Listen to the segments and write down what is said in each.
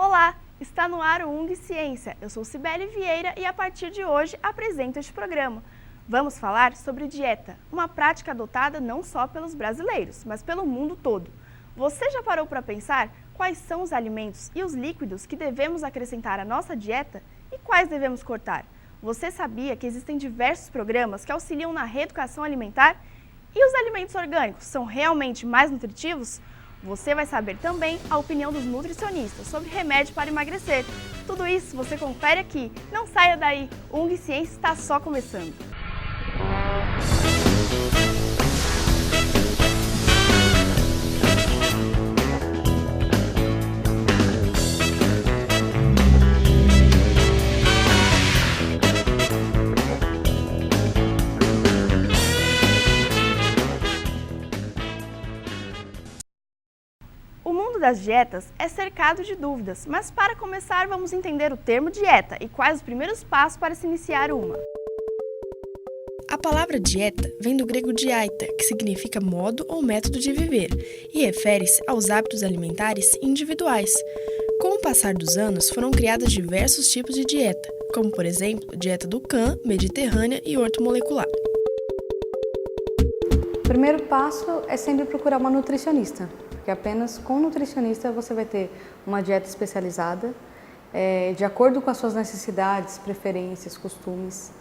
Olá, está no ar o UNG Ciência. Eu sou Cibele Vieira e a partir de hoje apresento este programa. Vamos falar sobre dieta, uma prática adotada não só pelos brasileiros, mas pelo mundo todo. Você já parou para pensar quais são os alimentos e os líquidos que devemos acrescentar à nossa dieta e quais devemos cortar? Você sabia que existem diversos programas que auxiliam na reeducação alimentar? E os alimentos orgânicos são realmente mais nutritivos? Você vai saber também a opinião dos nutricionistas sobre remédio para emagrecer. Tudo isso você confere aqui. Não saia daí, o UNG Ciência está só começando. O mundo das dietas é cercado de dúvidas, mas para começar vamos entender o termo dieta e quais os primeiros passos para se iniciar uma. A palavra dieta vem do grego diaita, que significa modo ou método de viver, e refere-se aos hábitos alimentares individuais. Com o passar dos anos, foram criados diversos tipos de dieta, como por exemplo, dieta do Dukan, mediterrânea e ortomolecular. O primeiro passo é sempre procurar uma nutricionista, porque apenas com um nutricionista você vai ter uma dieta especializada, de acordo com as suas necessidades, preferências, costumes.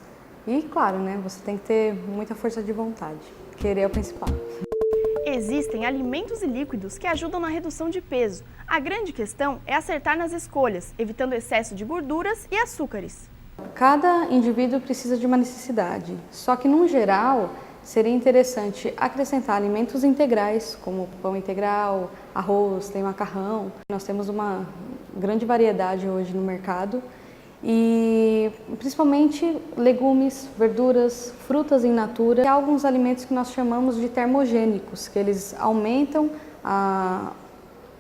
E claro, você tem que ter muita força de vontade, querer é o principal. Existem alimentos e líquidos que ajudam na redução de peso. A grande questão é acertar nas escolhas, evitando excesso de gorduras e açúcares. Cada indivíduo precisa de uma necessidade, só que no geral seria interessante acrescentar alimentos integrais, como pão integral, arroz, tem macarrão. Nós temos uma grande variedade hoje no mercado e principalmente legumes, verduras, frutas in natura. Há alguns alimentos que nós chamamos de termogênicos, que eles aumentam a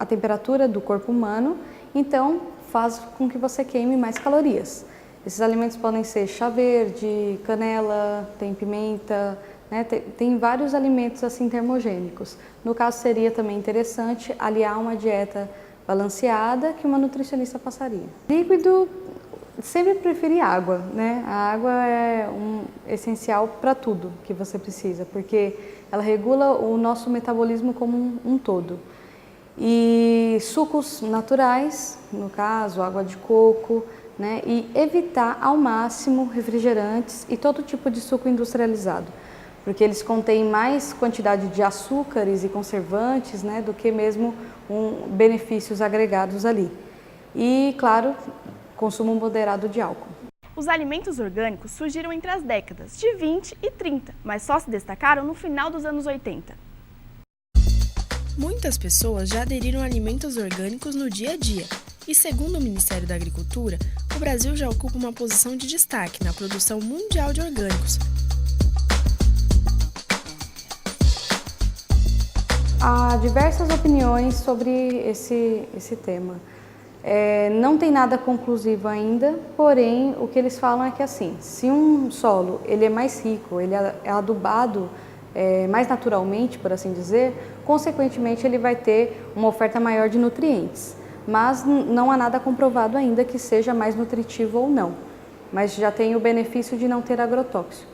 temperatura do corpo humano, então faz com que você queime mais calorias. Esses alimentos podem ser chá verde, canela, tem pimenta, tem vários alimentos assim termogênicos. No caso, seria também interessante aliar uma dieta balanceada que uma nutricionista passaria. Líquido, sempre preferir água, A água é essencial para tudo que você precisa, porque ela regula o nosso metabolismo como um todo. E sucos naturais, no caso, água de coco, e evitar ao máximo refrigerantes e todo tipo de suco industrializado, porque eles contêm mais quantidade de açúcares e conservantes, do que mesmo benefícios agregados ali. E, claro, consumo moderado de álcool. Os alimentos orgânicos surgiram entre as décadas de 20 e 30, mas só se destacaram no final dos anos 80. Muitas pessoas já aderiram a alimentos orgânicos no dia a dia. E segundo o Ministério da Agricultura, o Brasil já ocupa uma posição de destaque na produção mundial de orgânicos. Há diversas opiniões sobre esse tema. Não tem nada conclusivo ainda, porém o que eles falam é que assim, se um solo ele é mais rico, ele é adubado mais naturalmente, por assim dizer, consequentemente ele vai ter uma oferta maior de nutrientes. Mas não há nada comprovado ainda que seja mais nutritivo ou não. Mas já tem o benefício de não ter agrotóxico,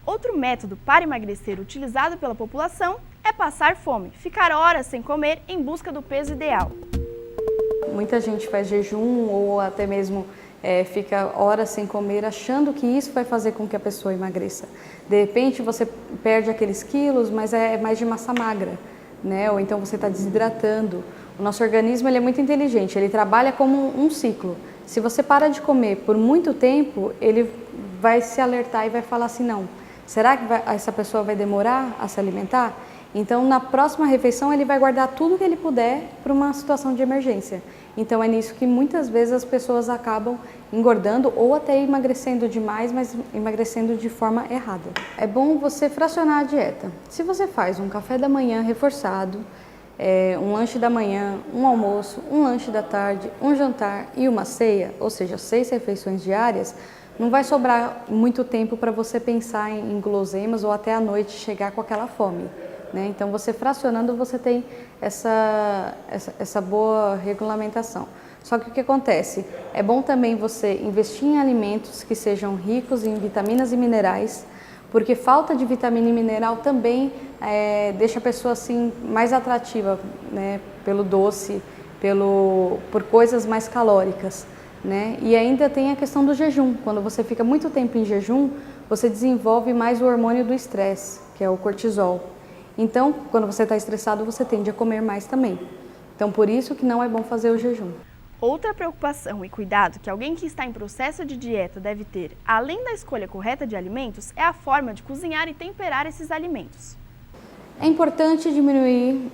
Outro método para emagrecer utilizado pela população é passar fome, ficar horas sem comer em busca do peso ideal. Muita gente faz jejum ou até mesmo fica horas sem comer achando que isso vai fazer com que a pessoa emagreça. De repente você perde aqueles quilos, mas é mais de massa magra, ou então você está desidratando. O nosso organismo ele é muito inteligente, ele trabalha como um ciclo. Se você para de comer por muito tempo, ele vai se alertar e vai falar assim, não, será que essa pessoa vai demorar a se alimentar? Então, na próxima refeição, ele vai guardar tudo que ele puder para uma situação de emergência. Então, é nisso que muitas vezes as pessoas acabam engordando ou até emagrecendo demais, mas emagrecendo de forma errada. É bom você fracionar a dieta. Se você faz um café da manhã reforçado, um lanche da manhã, um almoço, um lanche da tarde, um jantar e uma ceia, ou seja, 6 refeições diárias, não vai sobrar muito tempo para você pensar em guloseimas ou até à noite chegar com aquela fome. Então, você fracionando, você tem essa boa regulamentação. Só que o que acontece? É bom também você investir em alimentos que sejam ricos em vitaminas e minerais, porque falta de vitamina e mineral também deixa a pessoa assim mais atrativa, né, pelo doce, por coisas mais calóricas, né? E ainda tem a questão do jejum. Quando você fica muito tempo em jejum, você desenvolve mais o hormônio do estresse, que é o cortisol. Então, quando você está estressado, você tende a comer mais também. Então, por isso que não é bom fazer o jejum. Outra preocupação e cuidado que alguém que está em processo de dieta deve ter, além da escolha correta de alimentos, é a forma de cozinhar e temperar esses alimentos. É importante diminuir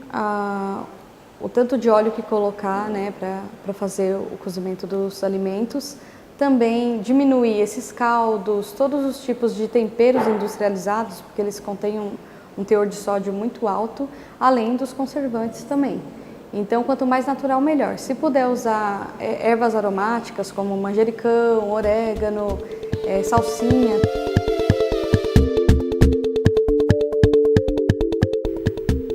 o tanto de óleo que colocar, né, para fazer o cozimento dos alimentos. Também diminuir esses caldos, todos os tipos de temperos industrializados, porque eles contêm um teor de sódio muito alto, além dos conservantes também. Então, quanto mais natural, melhor. Se puder usar ervas aromáticas como manjericão, orégano, salsinha.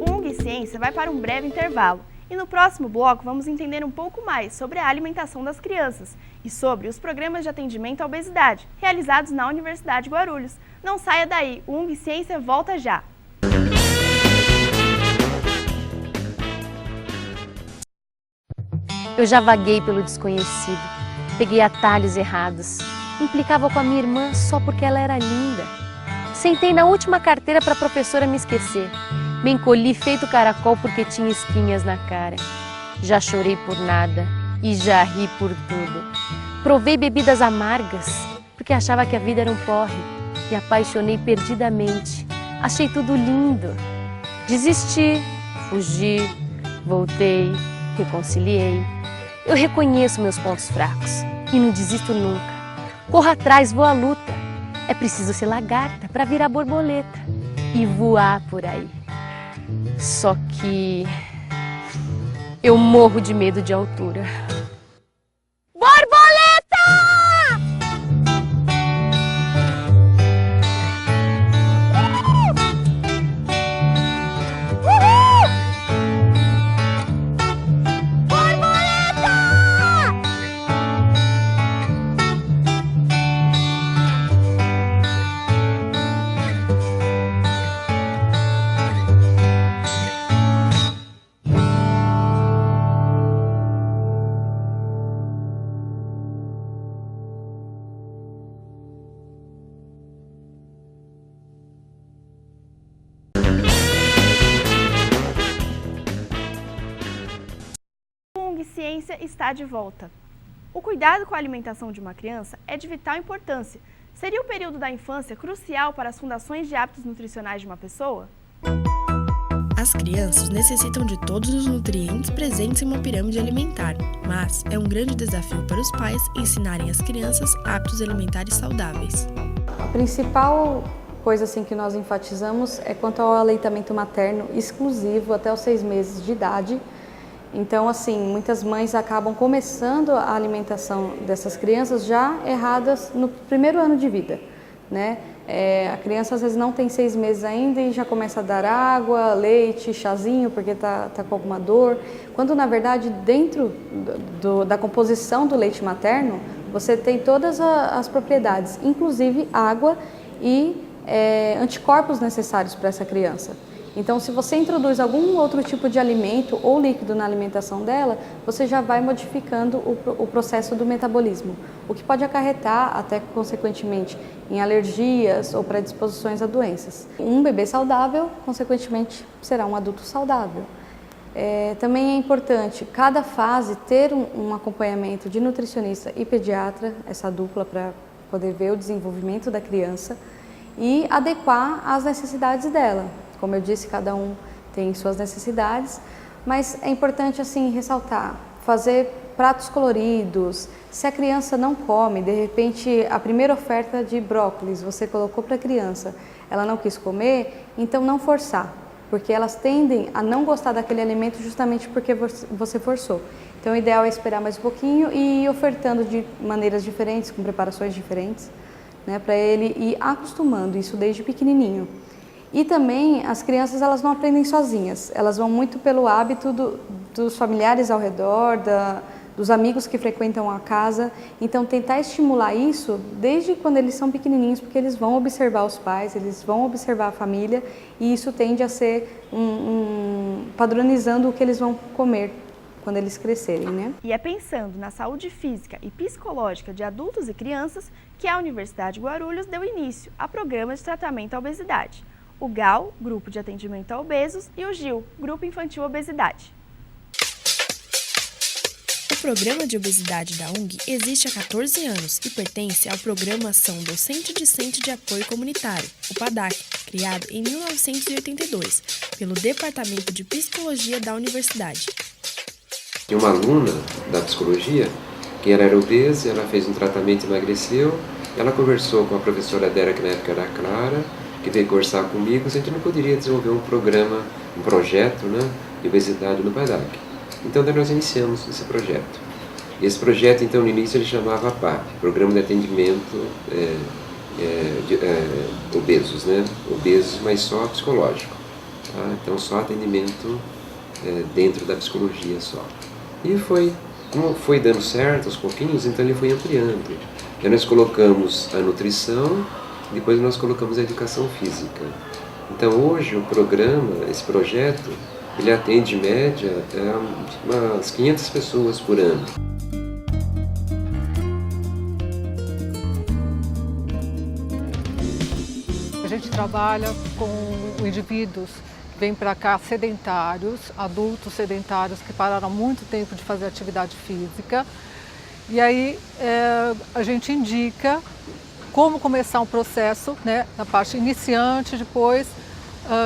O UNG Ciência vai para um breve intervalo. E no próximo bloco vamos entender um pouco mais sobre a alimentação das crianças e sobre os programas de atendimento à obesidade realizados na Universidade de Guarulhos. Não saia daí, o UNG Ciência volta já! Eu já vaguei pelo desconhecido, peguei atalhos errados, implicava com a minha irmã só porque ela era linda. Sentei na última carteira para a professora me esquecer. Me encolhi feito caracol porque tinha espinhas na cara. Já chorei por nada e já ri por tudo. Provei bebidas amargas porque achava que a vida era um porre. Me apaixonei perdidamente. Achei tudo lindo. Desisti, fugi, voltei, reconciliei. Eu reconheço meus pontos fracos e não desisto nunca. Corro atrás, vou à luta. É preciso ser lagarta para virar borboleta e voar por aí. Só que eu morro de medo de altura. Borboleta! Uhul! Borboleta! O UNG Ciência está de volta. O cuidado com a alimentação de uma criança é de vital importância. Seria o período da infância crucial para as fundações de hábitos nutricionais de uma pessoa? As crianças necessitam de todos os nutrientes presentes em uma pirâmide alimentar, mas é um grande desafio para os pais ensinarem às crianças hábitos alimentares saudáveis. A principal coisa assim, que nós enfatizamos é quanto ao aleitamento materno exclusivo até os 6 meses de idade. Então, assim, muitas mães acabam começando a alimentação dessas crianças já erradas no primeiro ano de vida, né? A criança às vezes não tem 6 meses ainda e já começa a dar água, leite, chazinho porque tá com alguma dor, quando na verdade dentro da composição do leite materno você tem todas as propriedades, inclusive água e anticorpos necessários para essa criança. Então, se você introduz algum outro tipo de alimento ou líquido na alimentação dela, você já vai modificando o processo do metabolismo, o que pode acarretar até consequentemente em alergias ou predisposições a doenças. Um bebê saudável, consequentemente, será um adulto saudável. Também é importante cada fase ter um acompanhamento de nutricionista e pediatra, essa dupla para poder ver o desenvolvimento da criança e adequar às necessidades dela. Como eu disse, cada um tem suas necessidades, mas é importante assim ressaltar, fazer pratos coloridos. Se a criança não come, de repente a primeira oferta de brócolis você colocou para a criança, ela não quis comer, então não forçar, porque elas tendem a não gostar daquele alimento justamente porque você forçou. Então o ideal é esperar mais um pouquinho e ir ofertando de maneiras diferentes, com preparações diferentes, né, para ele ir acostumando isso desde pequenininho. E também as crianças elas não aprendem sozinhas, elas vão muito pelo hábito dos familiares ao redor, dos amigos que frequentam a casa. Então, tentar estimular isso desde quando eles são pequenininhos, porque eles vão observar os pais, eles vão observar a família, e isso tende a ser padronizando o que eles vão comer quando eles crescerem, né? E é pensando na saúde física e psicológica de adultos e crianças que a Universidade de Guarulhos deu início a programas de tratamento à obesidade. O GAL, Grupo de Atendimento a Obesos, e o GIL, Grupo Infantil Obesidade. O Programa de Obesidade da UNG existe há 14 anos e pertence ao Programa Ação Docente Discente de Apoio Comunitário, o PADAC, criado em 1982 pelo Departamento de Psicologia da Universidade. Tinha uma aluna da psicologia que ela era obesa, ela fez um tratamento e emagreceu. Ela conversou com a professora dela, que na época era a Clara, que veio conversar comigo, se a gente não poderia desenvolver um programa, um projeto, né, de obesidade no PADAC. Então daí nós iniciamos esse projeto. E esse projeto, então, no início ele chamava PAP, Programa de Atendimento Obesos, né? Obesos, mas só psicológico. Tá? Então só atendimento dentro da psicologia só. E como foi dando certo aos pouquinhos, então ele foi ampliando. Então nós colocamos a nutrição, depois nós colocamos a educação física. Então hoje o programa, esse projeto, ele atende em média umas 500 pessoas por ano. A gente trabalha com indivíduos que vêm para cá sedentários, adultos sedentários que pararam há muito tempo de fazer atividade física. E aí a gente indica como começar um processo, né, na parte iniciante, depois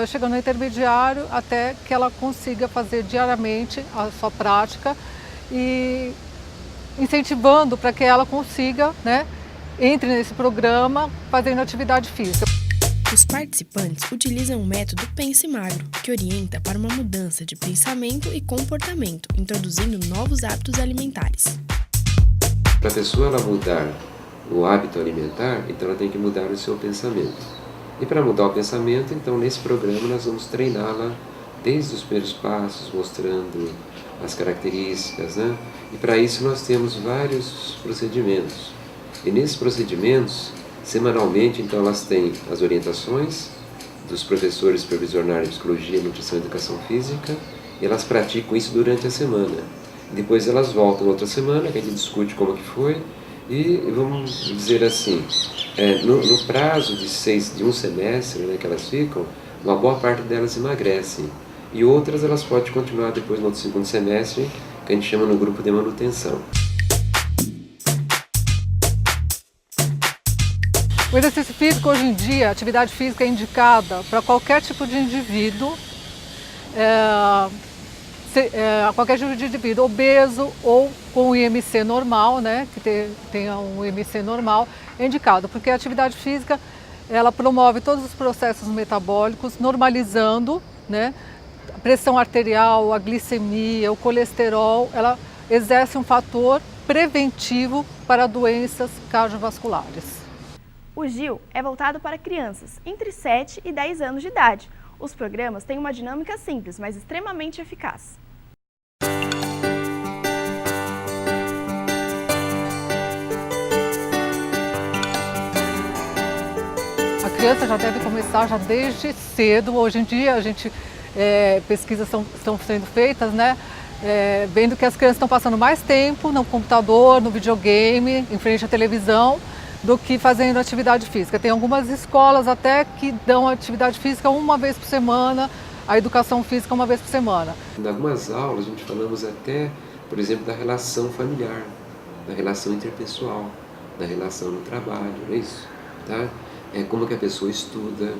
chegando no intermediário, até que ela consiga fazer diariamente a sua prática e incentivando para que ela consiga, né, entre nesse programa fazendo atividade física. Os participantes utilizam o método Pense Magro, que orienta para uma mudança de pensamento e comportamento, introduzindo novos hábitos alimentares. Para a pessoa ela mudar o hábito alimentar, então ela tem que mudar o seu pensamento. E para mudar o pensamento, então nesse programa nós vamos treiná-la desde os primeiros passos, mostrando as características, né? E para isso nós temos vários procedimentos. E nesses procedimentos, semanalmente, então elas têm as orientações dos professores supervisionários de Psicologia, Nutrição e Educação Física, e elas praticam isso durante a semana. Depois elas voltam outra semana, que a gente discute como que foi, e vamos dizer assim, no prazo de um semestre, né, que elas ficam, uma boa parte delas emagrecem. E outras elas podem continuar depois no segundo semestre, que a gente chama no grupo de manutenção. O exercício físico hoje em dia, a atividade física é indicada para qualquer tipo de indivíduo, qualquer tipo de indivíduo, obeso ou com o IMC normal, né, que tenha um IMC normal, é indicado, porque a atividade física ela promove todos os processos metabólicos, normalizando, né, a pressão arterial, a glicemia, o colesterol, ela exerce um fator preventivo para doenças cardiovasculares. O GIL é voltado para crianças entre 7 e 10 anos de idade. Os programas têm uma dinâmica simples, mas extremamente eficaz. A criança já deve começar já desde cedo. Hoje em dia, pesquisas estão sendo feitas, né? Vendo que as crianças estão passando mais tempo no computador, no videogame, em frente à televisão, do que fazendo atividade física. Tem algumas escolas até que dão atividade física uma vez por semana, a educação física uma vez por semana. Em algumas aulas a gente falamos até, por exemplo, da relação familiar, da relação interpessoal, da relação no trabalho, não é isso? Tá? Como que a pessoa estuda.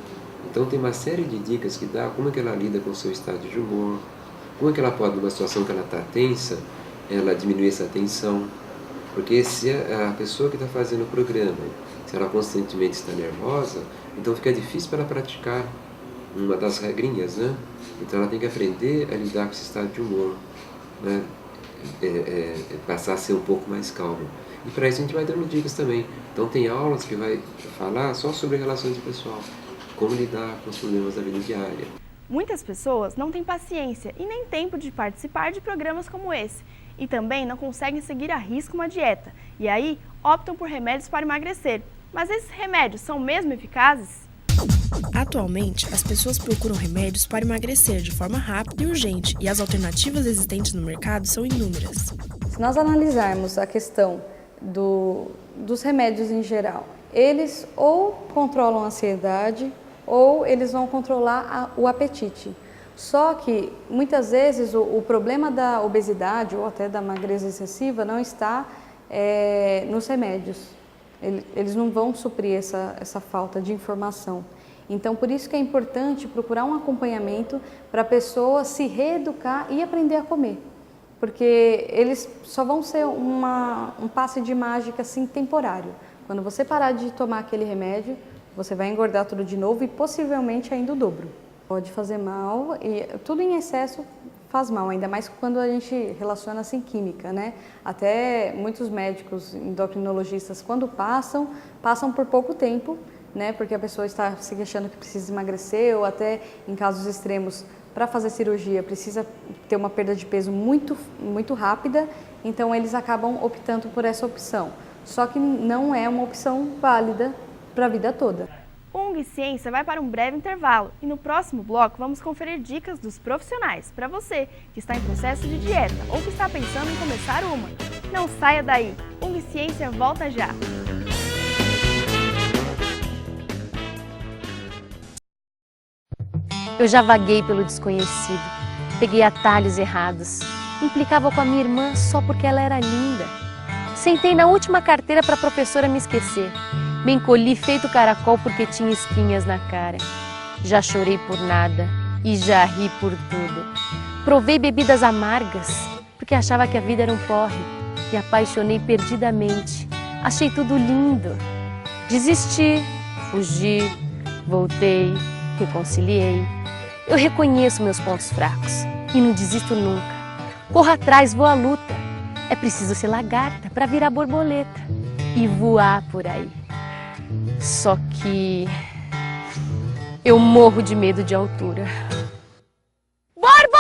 Então tem uma série de dicas que dá, como é que ela lida com o seu estado de humor, como é que ela pode, numa situação que ela está tensa, ela diminuir essa tensão. Porque se a pessoa que está fazendo o programa, se ela constantemente está nervosa, então fica difícil para ela praticar uma das regrinhas, né? Então ela tem que aprender a lidar com esse estado de humor, né? Passar a ser um pouco mais calmo. E para isso a gente vai dando dicas também. Então tem aulas que vai falar só sobre relações pessoal, como lidar com os problemas da vida diária. Muitas pessoas não têm paciência e nem tempo de participar de programas como esse. e também não conseguem seguir à risca uma dieta, e aí optam por remédios para emagrecer. Mas esses remédios são mesmo eficazes? Atualmente, as pessoas procuram remédios para emagrecer de forma rápida e urgente, e as alternativas existentes no mercado são inúmeras. Se nós analisarmos a questão dos remédios em geral, eles ou controlam a ansiedade ou eles vão controlar o apetite. Só que muitas vezes o problema da obesidade ou até da magreza excessiva não está nos remédios. Eles não vão suprir essa falta de informação. Então, por isso que é importante procurar um acompanhamento para a pessoa se reeducar e aprender a comer. Porque eles só vão ser um passe de mágica assim, temporário. Quando você parar de tomar aquele remédio, você vai engordar tudo de novo e possivelmente ainda o dobro. Pode fazer mal e tudo em excesso faz mal, ainda mais quando a gente relaciona assim química, né? Até muitos médicos endocrinologistas, quando passam por pouco tempo, né? Porque a pessoa está se queixando que precisa emagrecer ou até em casos extremos, para fazer cirurgia precisa ter uma perda de peso muito, muito rápida, então eles acabam optando por essa opção. Só que não é uma opção válida para a vida toda. O UNG Ciência vai para um breve intervalo e no próximo bloco vamos conferir dicas dos profissionais para você que está em processo de dieta ou que está pensando em começar uma. Não saia daí, UNG Ciência volta já! Eu já vaguei pelo desconhecido, peguei atalhos errados, implicava com a minha irmã só porque ela era linda. Sentei na última carteira para a professora me esquecer, me encolhi feito caracol porque tinha espinhas na cara. Já chorei por nada e já ri por tudo. Provei bebidas amargas porque achava que a vida era um porre e apaixonei perdidamente. Achei tudo lindo. Desisti, fugi, voltei, reconciliei. Eu reconheço meus pontos fracos e não desisto nunca. Corro atrás, vou à luta. É preciso ser lagarta para virar borboleta e voar por aí. Só que eu morro de medo de altura. Borboleta!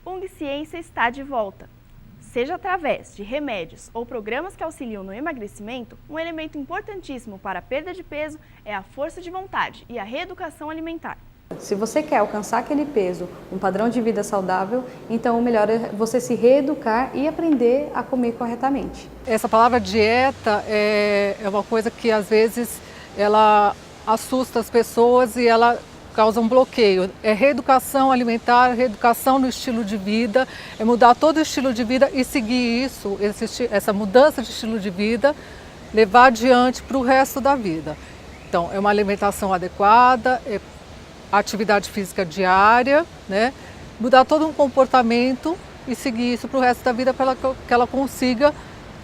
UNG Ciência está de volta. Seja através de remédios ou programas que auxiliam no emagrecimento, um elemento importantíssimo para a perda de peso é a força de vontade e a reeducação alimentar. Se você quer alcançar aquele peso, um padrão de vida saudável, então o melhor é você se reeducar e aprender a comer corretamente. Essa palavra dieta é uma coisa que às vezes ela assusta as pessoas e ela causa um bloqueio. É reeducação alimentar, reeducação no estilo de vida, é mudar todo o estilo de vida e seguir isso, essa mudança de estilo de vida, levar adiante para o resto da vida. Então, é uma alimentação adequada, é atividade física diária, né? Mudar todo um comportamento e seguir isso para o resto da vida para que ela consiga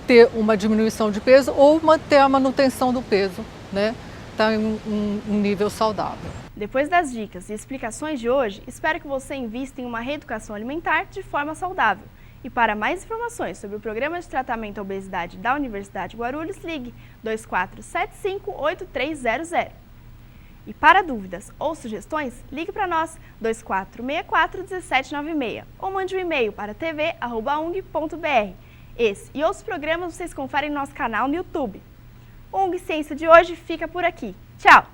ter uma diminuição de peso ou manter a manutenção do peso, né? Tá em um nível saudável. Depois das dicas e explicações de hoje, espero que você invista em uma reeducação alimentar de forma saudável. E para mais informações sobre o Programa de Tratamento à Obesidade da Universidade de Guarulhos, ligue 2475-8300. E para dúvidas ou sugestões, ligue para nós 2464-1796 ou mande um e-mail para tv@ung.br. Esse e outros programas vocês conferem no nosso canal no YouTube. O UNG Ciência de hoje fica por aqui. Tchau!